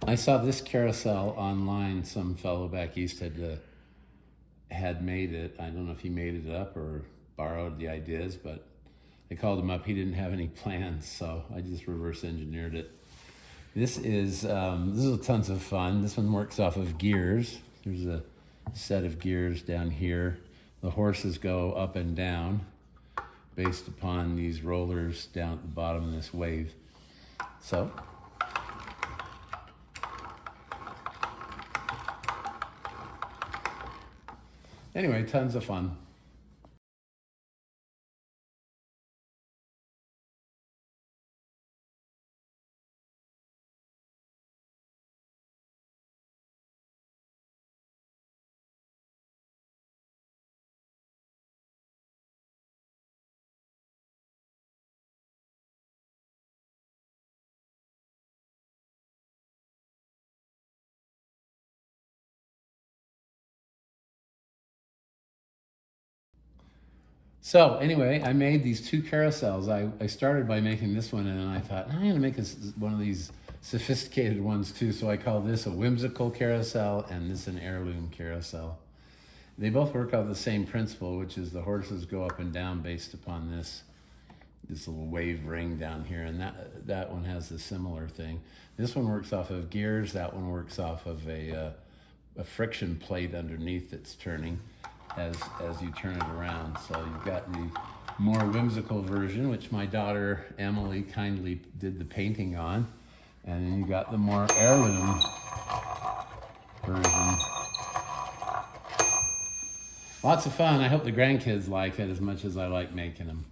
I saw this carousel online. Some fellow back east had made it. I don't know if he made it up or borrowed the ideas, but I called him up. He didn't have any plans, so I just reverse engineered it. This is tons of fun. This one works off of gears. There's a set of gears down here. The horses go up and down based upon these rollers down at the bottom of this wave. So, anyway, tons of fun. So anyway, I made these two carousels. I started by making this one, and then I thought, I'm gonna make one of these sophisticated ones too. So I call this a whimsical carousel and this an heirloom carousel. They both work off the same principle, which is the horses go up and down based upon this little wave ring down here, and that one has a similar thing. This one works off of gears. That one works off of a friction plate underneath that's turning as you turn it around. So you've got the more whimsical version, which my daughter Emily kindly did the painting on, and then you got the more heirloom version. Lots of fun. I hope the grandkids like it as much as I like making them.